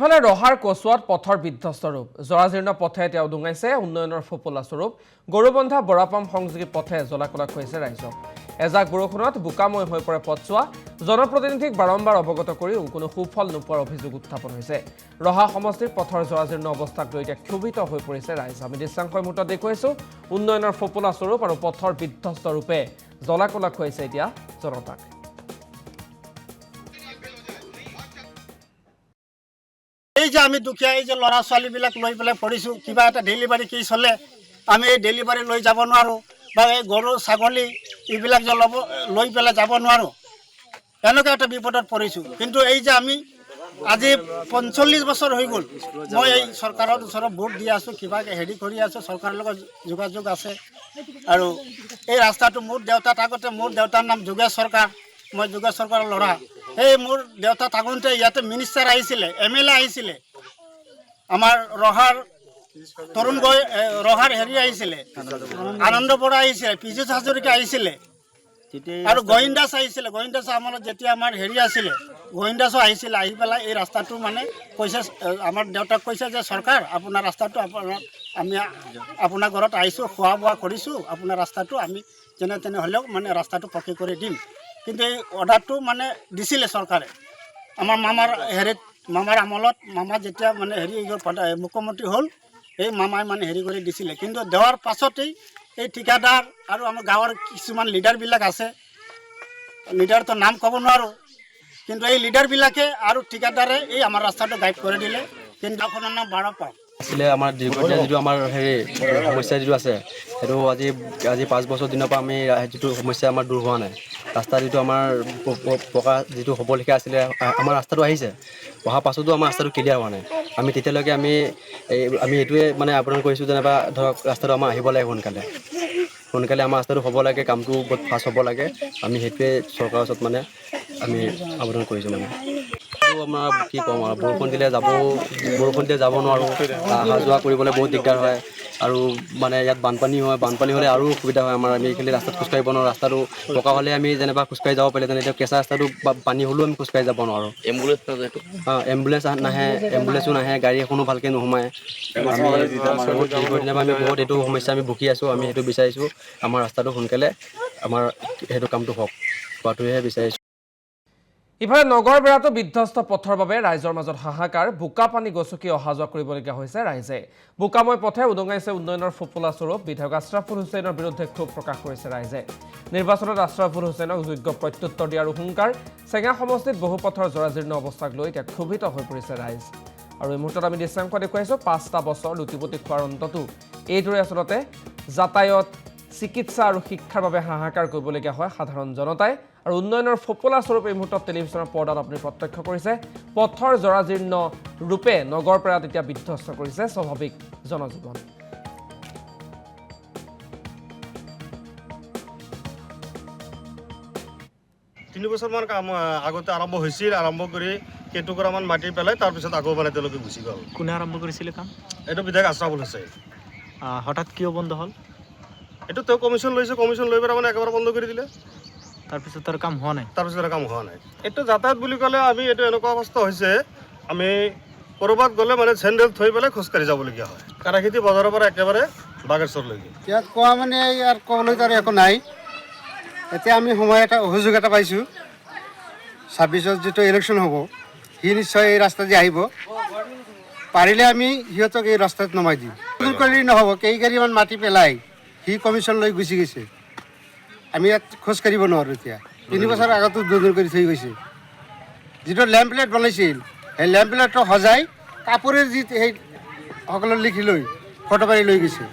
ইফালে ৰহাৰ কচুৱাত পথৰ বিধ্বস্ত ৰূপ জৰাজীৰ্ণ পথে এতিয়া উদুঙাইছে উন্নয়নৰ ফপলা স্বৰূপ গৰুবন্ধা বৰাপাম সংযোগী পথে জলাকলাক হৈছে ৰাইজক এজাক বৰষুণত বোকাময় হৈ পৰে পথছোৱা জনপ্ৰতিনিধিক বাৰম্বাৰ অৱগত কৰি কোনো সুফল নোপোৱাৰ অভিযোগ উত্থাপন হৈছে ৰহা সমষ্টিৰ পথৰ জৰাজীৰ্ণ অৱস্থাক লৈ এতিয়া ক্ষোভিত হৈ পৰিছে ৰাইজ আমি দৃশ্যাংশই মুহূৰ্তত দেখুৱাইছোঁ উন্নয়নৰ ফপলা স্বৰূপ আৰু পথৰ বিধ্বস্ত ৰূপে জলাকলাক হৈছে এতিয়া জনতাক এই যে আমি দুখীয়া এই যে ল'ৰা ছোৱালীবিলাক লৈ পেলাই পঢ়িছোঁ কিবা এটা ডেলিভাৰী কি চলে আমি এই ডেলিভাৰী লৈ যাব নোৱাৰোঁ বা এই গৰু ছাগলী এইবিলাক যে লৈ পেলাই যাব নোৱাৰোঁ এনেকুৱা এটা বিপদত পৰিছোঁ কিন্তু এই যে আমি আজি ৪৫ বছৰ হৈ গ'ল মই এই চৰকাৰৰ ওচৰত ভোট দি আছোঁ কিবা হেৰি কৰি আছোঁ চৰকাৰৰ লগত যোগাযোগ আছে আৰু এই ৰাস্তাটো মোৰ দেউতা থাকোঁতে মোৰ দেউতাৰ নাম যোগেশ চৰকাৰ মই যোগেশ চৰকাৰৰ ল'ৰা এই মোৰ দেউতা থাকোঁতে ইয়াতে মিনিষ্টাৰ আহিছিলে MLA আহিছিলে আমাৰ ৰহাৰ তৰুণ ৰহাৰ হেৰি আহিছিলে আনন্দ বৰা আহিছিলে পীযুষ হাজৰিকা আহিছিলে আৰু গোবিন্দাস আহিছিলে গোবিন্দাস আমাৰ যেতিয়া আমাৰ হেৰি আছিলে গোবিন্দাসো আহিছিলে আহি পেলাই এই ৰাস্তাটো মানে কৈছে আমাৰ দেউতাক কৈছে যে চৰকাৰ আপোনাৰ ৰাস্তাটো আমি আপোনাৰ ঘৰত আহিছোঁ খোৱা বোৱা কৰিছোঁ আপোনাৰ ৰাস্তাটো আমি যেনে তেনে হ'লেও মানে ৰাস্তাটো পকী কৰি দিম কিন্তু এই অৰ্ডাৰটো মানে দিছিলে চৰকাৰে আমাৰ মামাৰ আমলত মামা যেতিয়া মানে হেৰি মুখ্যমন্ত্ৰী হ'ল এই মামাই মানে হেৰি কৰি দিছিলে কিন্তু দেওয়াৰ পাছতেই এই ঠিকাদাৰ আৰু আমাৰ গাঁৱৰ কিছুমান লিডাৰবিলাক আছে লিডাৰটো নাম ক'ব নোৱাৰোঁ কিন্তু এই লিডাৰবিলাকে আৰু ঠিকাদাৰে এই আমাৰ ৰাস্তাটো গাইড কৰি দিলে কিন্তু আপোনাৰ নাম বাৰপাম আছিলে আমাৰ দীৰ্ঘদিনীয়া যিটো আমাৰ হেৰি সমস্যা যিটো আছে সেইটো আজি 5 বছৰ দিনৰ পৰা আমি যিটো সমস্যা আমাৰ দূৰ হোৱা নাই ৰাস্তা যিটো আমাৰ পকা যিটো হ'বলগীয়া আছিলে আমাৰ ৰাস্তাটো আহিছে অহাৰ পাছতো আমাৰ ৰাস্তাটো ক্লিয়াৰ হোৱা নাই আমি তেতিয়ালৈকে আমি এইটোৱে মানে আবেদন কৰিছোঁ যেনিবা ধৰক ৰাস্তাটো আমাৰ আহিব লাগে সোনকালে আমাৰ ৰাস্তাটো হ'ব লাগে কামটো বহুত ফাষ্ট হ'ব লাগে আমি সেইটোৱে চৰকাৰৰ ওচৰত মানে আমি আবেদন কৰিছোঁ মানে আমাৰ কি ক'ম আৰু বৰষুণ দিলে যাব নোৱাৰোঁ অহা যোৱা কৰিবলৈ বহুত দিগদাৰ হয় আৰু মানে ইয়াত বানপানী হ'লে আৰু অসুবিধা হয় আমাৰ আমি এইখিনি ৰাস্তাত খোজকাঢ়িব নোৱাৰোঁ ৰাস্তাটো পকা হ'লে আমি যেনিবা খোজকাঢ়ি যাব পাৰিলে এতিয়া কেঁচা ৰাস্তাটো পানী হ'লেও আমি খোজকাঢ়ি যাব নোৱাৰোঁ এম্বুলেঞ্চো নাহে গাড়ী এখনো ভালকৈ নোসোমায় আমি বহুত এইটো সমস্যা আমি ভুগি আছোঁ আমি সেইটো বিচাৰিছোঁ আমাৰ ৰাস্তাটো সোনকালে আমাৰ সেইটো কামটো হওক হোৱাটোহে বিচাৰিছোঁ ইফালে নগৰ বেৰাটো বিধ্বস্ত পথৰ বাবে ৰাইজৰ মাজত হাহাকাৰ বোকা পানী গছকি অহা যোৱা কৰিবলগীয়া হৈছে ৰাইজে বোকাময় পথে উদঙাইছে উন্নয়নৰ ফপলা স্বৰূপ বিধায়ক আশ্ৰাফুল হুছেইনৰ বিৰুদ্ধে ক্ষোভ প্ৰকাশ কৰিছে ৰাইজে নিৰ্বাচনত আশ্ৰাফুল হুছেইনক যোগ্য প্ৰত্যুত্তৰ দিয়াৰ হুংকাৰ চেঙা সমষ্টিত বহু পথৰ জৰাজীৰ্ণ অৱস্থাক লৈ এতিয়া ক্ষোভিত হৈ পৰিছে ৰাইজ আৰু এই মুহূৰ্তত আমি দৃশ্যাংশ দেখুৱাইছোঁ 5টা বছৰ লুটিপুটি খোৱাৰ অন্ততো এইদৰে আচলতে যাতায়ত চিকিৎসা আৰু শিক্ষাৰ বাবে হাহাকাৰ কৰিবলগীয়া হয় সাধাৰণ জনতাই আৰু উন্নয়নৰ ফপলা স্বৰূপ এই মুহূৰ্তত টেলিভিছনৰ পৰ্দাত আপুনি প্ৰত্যক্ষ কৰিছে পথৰ জৰাজীৰ্ণ ৰূপে নগৰপেৰাত এতিয়া বিধ্বস্ত কৰিছে স্বাভাৱিক জনজীৱন তিনি বছৰমান কাম আগতে আৰম্ভ হৈছিল আৰম্ভ কৰি কেইটুকুৰামান মাটি পেলাই তাৰপিছত আকৌ মানে তেওঁলোকে গুচি গ'ল কোনে আৰম্ভ কৰিছিলে কাম এইটো বিধায়ক আশ্ৰাফুল হুছেইন হঠাৎ কিয় বন্ধ হ'ল এইটো তেওঁ কমিশ্যন লৈছে কমিশ্যন লৈ পেলাই মানে একেবাৰে বন্ধ কৰি দিলে তাৰপিছত তাৰ কাম হোৱা নাই এইটো যাতায়াত বুলি ক'লে আমি এইটো এনেকুৱা অৱস্থা হৈছে আমি ক'ৰবাত গ'লে মানে চেণ্ডেল থৈ পেলাই খোজকাঢ়ি যাবলগীয়া হয় কাৰাখেতি বজাৰৰ পৰা একেবাৰে বাগেশ্বৰলৈকে ইয়াত কোৱা মানে ইয়াৰ ক'বলৈ তাৰ একো নাই এতিয়া আমি সুযোগ এটা পাইছোঁ 26ত যিটো ইলেকশ্যন হ'ব সি নিশ্চয় এই ৰাস্তা দি আহিব পাৰিলে আমি সিহঁতক এই ৰাস্তাত নমাই দিম দূৰ কৰিলে নহ'ব কেইগাড়ীমান মাটি পেলাই সি কমিশ্যন লৈ গুচি গৈছে আমি ইয়াত খোজকাঢ়িব নোৱাৰোঁ এতিয়া 3 বছৰ আগতো দূৰ কৰি থৈ গৈছে যিটো লেম্পলেট বনাইছিল সেই লেম্পলেটটো সজাই কাপোৰে যি সেই সকলো লিখি লৈ ফটো মাৰি লৈ গৈছে